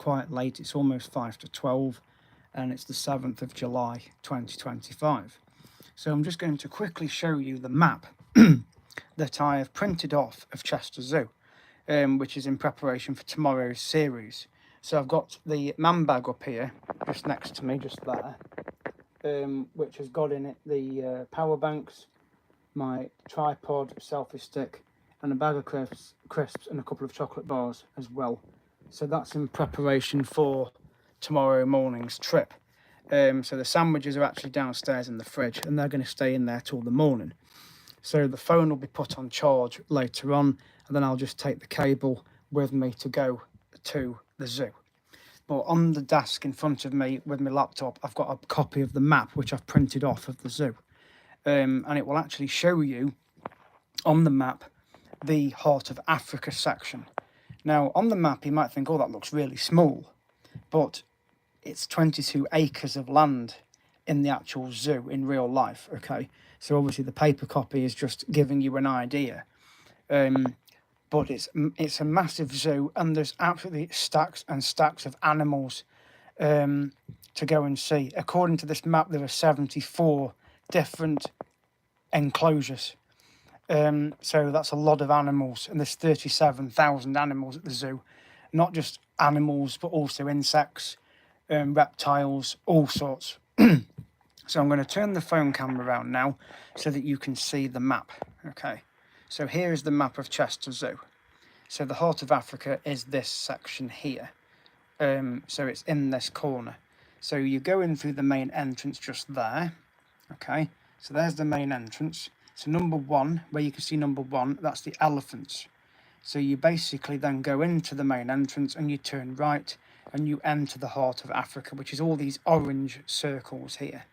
quite late. It's almost 5 to 12 and it's the 7th of July 2025. So I'm just going to quickly show you the map that I have printed off of Chester Zoo, which is in preparation for tomorrow's series. So I've got the man bag up here, just next to me, just there, which has got in it the power banks, my tripod, selfie stick, and a bag of crisps and a couple of chocolate bars as well. So that's in preparation for tomorrow morning's trip. So the sandwiches are actually downstairs in the fridge and they're going to stay in there till the morning. So the phone will be put on charge later on, and then I'll just take the cable with me to go to the zoo. But on the desk in front of me with my laptop, I've got a copy of the map which I've printed off of the zoo. And it will actually show you on the map the Heart of Africa section. Now on the map you might think, oh, that looks really small, but it's 22 acres of land in the actual zoo in real life. Okay, so obviously the paper copy is just giving you an idea, but it's a massive zoo and there's absolutely stacks and stacks of animals to go and see. According to this map, there are 74 different enclosures. So that's a lot of animals, and there's 37,000 animals at the zoo. Not just animals, but also insects, reptiles, all sorts. So I'm going to turn the phone camera around now so that you can see the map. Okay, so here is the map of Chester Zoo. So the Heart of Africa is this section here. So it's in this corner. So you go in through the main entrance just there. Okay, so there's the main entrance. So number one, where you can see number one, that's the elephants. So you basically then go into the main entrance and you turn right and you enter the Heart of Africa, which is all these orange circles here.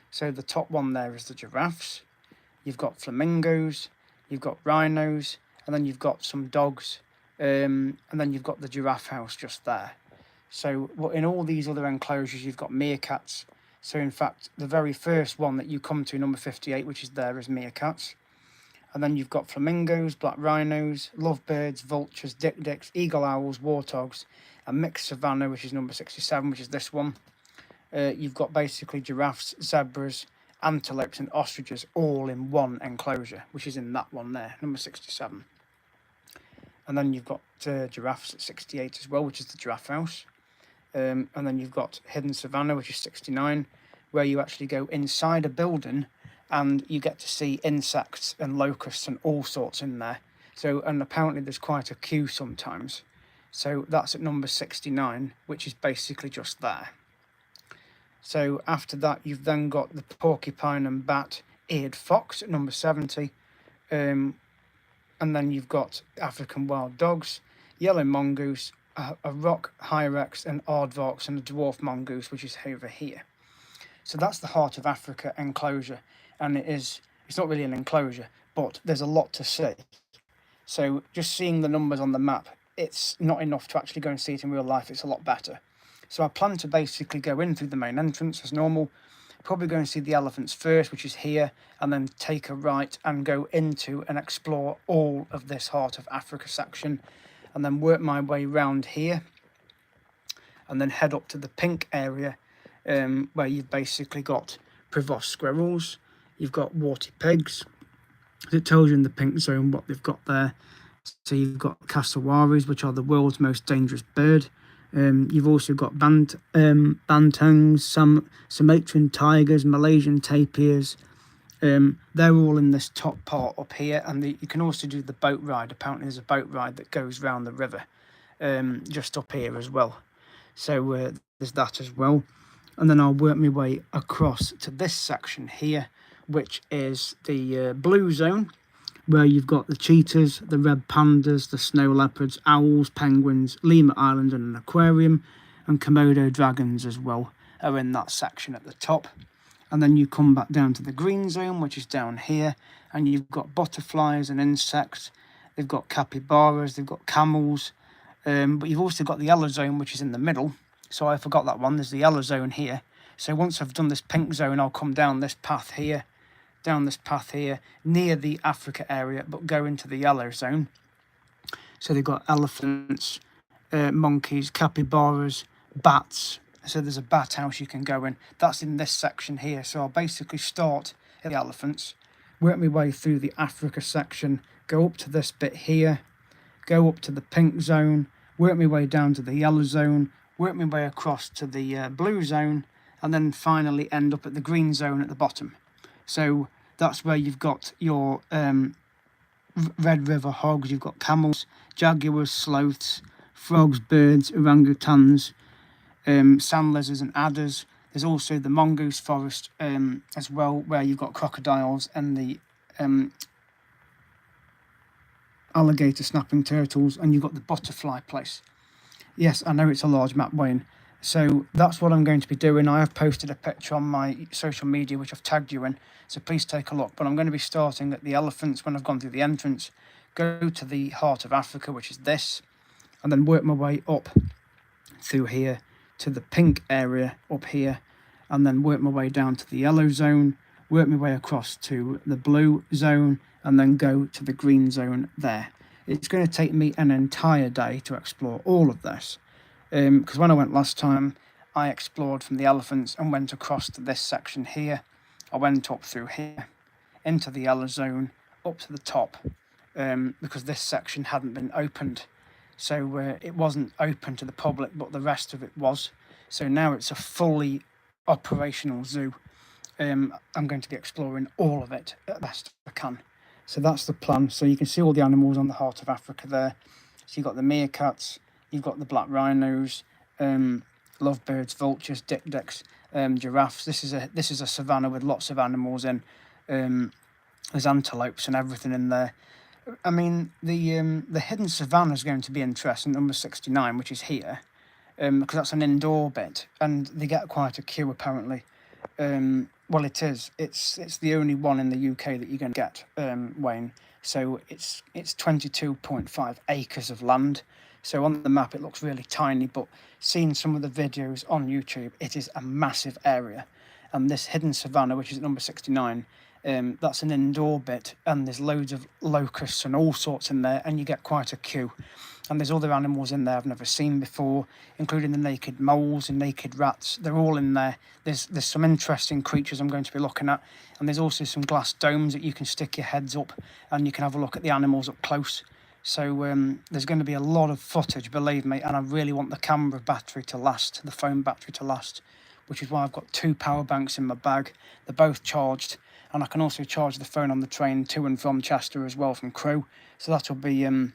So the top one there is the giraffes. You've got flamingos, you've got rhinos, and then you've got some dogs, and then you've got the giraffe house just there. So in all these other enclosures, you've got meerkats. So in fact, the very first one that you come to, number 58, which is there, is meerkats. And then you've got flamingos, black rhinos, lovebirds, vultures, dik-diks, eagle owls, warthogs, and mixed savannah, which is number 67, which is this one. You've got basically giraffes, zebras, antelopes and ostriches all in one enclosure, which is in that one there, number 67. And then you've got giraffes at 68 as well, which is the giraffe house. And then you've got hidden savannah, which is 69, where you actually go inside a building and you get to see insects and locusts and all sorts in there. So, and apparently there's quite a queue sometimes. So that's at number 69, which is basically just there. So after that, you've then got the porcupine and bat-eared fox at number 70. And then you've got African wild dogs, yellow mongoose, a rock hyrax, an aardvarks, and a dwarf mongoose, which is over here. So that's the Heart of Africa enclosure, and it's not really an enclosure, but there's a lot to see. So just seeing the numbers on the map, it's not enough to actually go and see it in real life. It's a lot better. So I plan to basically go in through the main entrance as normal, probably go and see the elephants first, which is here, and then take a right and go into and explore all of this Heart of Africa section, and then work my way round here and then head up to the pink area, where you've basically got Prevost squirrels, you've got warty pigs. It tells you in the pink zone what they've got there. So you've got cassowaries, which are the world's most dangerous bird. You've also got bantangs, some Sumatran tigers, Malaysian tapirs. They're all in this top part up here, and you can also do the boat ride. Apparently there's a boat ride that goes round the river just up here as well. So there's that as well. And then I'll work my way across to this section here, which is the blue zone, where you've got the cheetahs, the red pandas, the snow leopards, owls, penguins, lemur island and an aquarium, and Komodo dragons as well are in that section at the top. And then you come back down to the green zone, which is down here, and you've got butterflies and insects. They've got capybaras, they've got camels, but you've also got the yellow zone, which is in the middle. So I forgot that one. There's the yellow zone here. So once I've done this pink zone, I'll come down this path here, near the Africa area, but go into the yellow zone. So they've got elephants, monkeys, capybaras, bats. So there's a bat house you can go in. That's in this section here. So I'll basically start at the elephants, work my way through the Africa section, go up to this bit here, go up to the pink zone, work my way down to the yellow zone, work my way across to the blue zone, and then finally end up at the green zone at the bottom. So that's where you've got your Red River hogs, you've got camels, jaguars, sloths, frogs, birds, orangutans, sand lizards and adders. There's also the mongoose forest as well, where you've got crocodiles and the alligator snapping turtles, and you've got the butterfly place. Yes, I know it's a large map, Wayne. So that's what I'm going to be doing. I have posted a picture on my social media, which I've tagged you in, so please take a look. But I'm going to be starting at the elephants when I've gone through the entrance, go to the heart of Africa, which is this, and then work my way up through here to the pink area up here, and then work my way down to the yellow zone, work my way across to the blue zone, and then go to the green zone there. It's going to take me an entire day to explore all of this, because when I went last time, I explored from the elephants and went across to this section here. I went up through here, into the yellow zone, up to the top, because this section hadn't been opened. So it wasn't open to the public, but the rest of it was. So now it's a fully operational zoo. I'm going to be exploring all of it at best I can. So that's the plan. So you can see all the animals on the heart of Africa there. So you've got the meerkats, you've got the black rhinos, lovebirds, vultures, dik-diks, giraffes. This is a savannah with lots of animals in. There's antelopes and everything in there. I mean, the hidden savannah is going to be interesting, number 69, which is here, because that's an indoor bit, and they get quite a queue apparently. Well, it is. It's the only one in the UK that you're going to get, Wayne. So it's 22.5 acres of land. So on the map it looks really tiny, but seeing some of the videos on YouTube, it is a massive area. And this hidden savannah, which is at number 69, that's an indoor bit, and there's loads of locusts and all sorts in there, and you get quite a queue. And there's other animals in there I've never seen before, including the naked moles and naked rats. They're all in there. There's some interesting creatures I'm going to be looking at, and there's also some glass domes that you can stick your heads up and you can have a look at the animals up close. So there's going to be a lot of footage, believe me, and I really want the camera battery to last, the phone battery to last, which is why I've got 2 power banks in my bag. They're both charged, and I can also charge the phone on the train to and from Chester as well from Crewe. So that'll be, and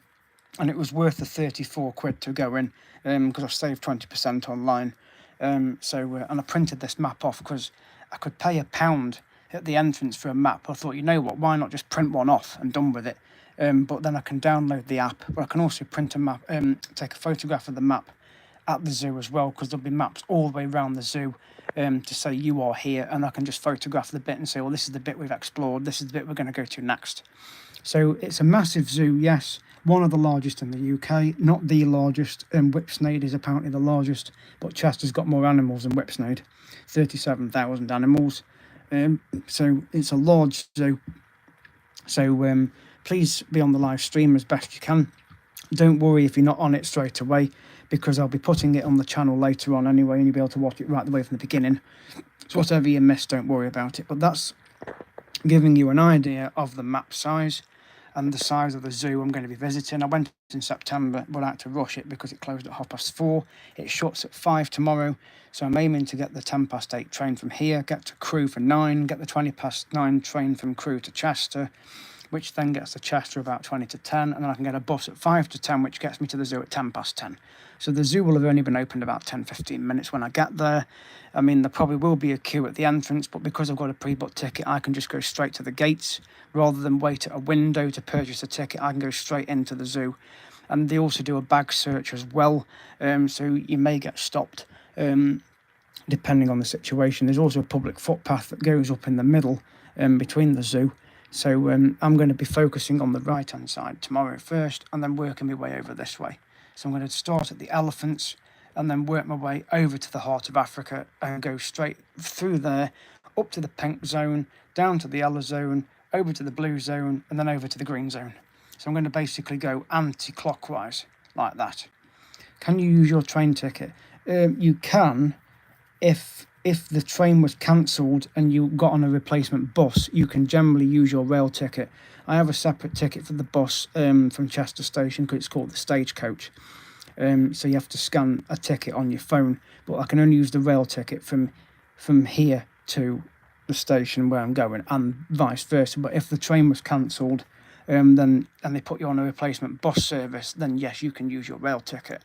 it was worth the 34 quid to go in, because I've saved 20% online. And I printed this map off because I could pay £1 at the entrance for a map. I thought, you know what, why not just print one off and done with it? But then I can download the app, but I can also print a map, take a photograph of the map at the zoo as well, because there'll be maps all the way around the zoo to say you are here, and I can just photograph the bit and say, well, this is the bit we've explored, this is the bit we're going to go to next. So it's a massive zoo, yes, one of the largest in the UK, not the largest. Whipsnade is apparently the largest, but Chester's got more animals than Whipsnade, 37,000 animals. So it's a large zoo. So please be on the live stream as best you can. Don't worry if you're not on it straight away, because I'll be putting it on the channel later on anyway, and you'll be able to watch it right the way from the beginning. So whatever you miss, don't worry about it. But that's giving you an idea of the map size and the size of the zoo I'm going to be visiting. I went in September, but I had to rush it because it closed at 4:30. It shuts at 5 tomorrow, so I'm aiming to get the 8:10 train from here, get to Crewe for 9, get the 9:20 train from Crewe to Chester, which then gets to Chester about 20 to 10, and then I can get a bus at 5 to 10, which gets me to the zoo at 10:10. So the zoo will have only been opened about 10-15 minutes when I get there. I mean, there probably will be a queue at the entrance, but because I've got a pre-booked ticket, I can just go straight to the gates. Rather than wait at a window to purchase a ticket, I can go straight into the zoo. And they also do a bag search as well, so you may get stopped depending on the situation. There's also a public footpath that goes up in the middle between the zoo. So I'm going to be focusing on the right-hand side tomorrow first, and then working my way over this way. So I'm going to start at the elephants, and then work my way over to the heart of Africa and go straight through there, up to the pink zone, down to the yellow zone, over to the blue zone, and then over to the green zone. So I'm going to basically go anti-clockwise like that. Can you use your train ticket? You can, if the train was cancelled and you got on a replacement bus, you can generally use your rail ticket. I have a separate ticket for the bus from Chester Station because it's called the Stagecoach. So you have to scan a ticket on your phone, but I can only use the rail ticket from here to the station where I'm going, and vice versa. But if the train was cancelled, then and they put you on a replacement bus service, then yes, you can use your rail ticket.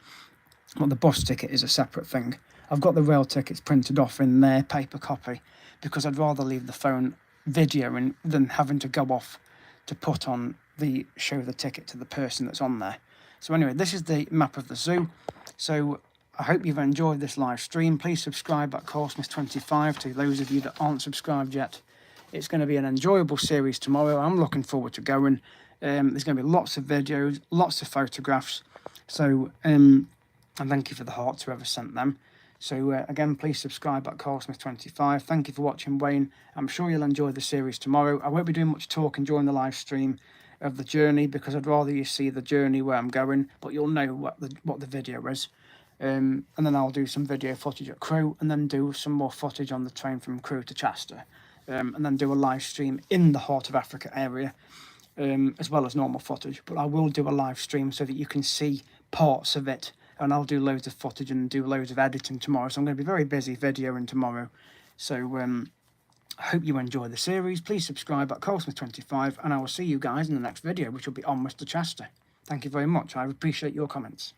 But the bus ticket is a separate thing. I've got the rail tickets printed off in their paper copy because I'd rather leave the phone videoing than having to go off to put on show the ticket to the person that's on there. So anyway, this is the map of the zoo. So I hope you've enjoyed this live stream. Please subscribe at CourseMiss25 to those of you that aren't subscribed yet. It's going to be an enjoyable series tomorrow. I'm looking forward to going. There's going to be lots of videos, lots of photographs. So, and thank you for the hearts, whoever sent them. So again, please subscribe at CourseMiss25. Thank you for watching, Wayne. I'm sure you'll enjoy the series tomorrow. I won't be doing much talking during the live stream of the journey because I'd rather you see the journey where I'm going, but you'll know what the video is. And then I'll do some video footage at Crewe, and then do some more footage on the train from Crewe to Chester, and then do a live stream in the Heart of Africa area, as well as normal footage. But I will do a live stream so that you can see parts of it, and I'll do loads of footage and do loads of editing tomorrow. So I'm going to be very busy videoing tomorrow. So I hope you enjoy the series. Please subscribe at CourseMiss25, and I will see you guys in the next video, which will be Onwards to Chester. Thank you very much. I appreciate your comments.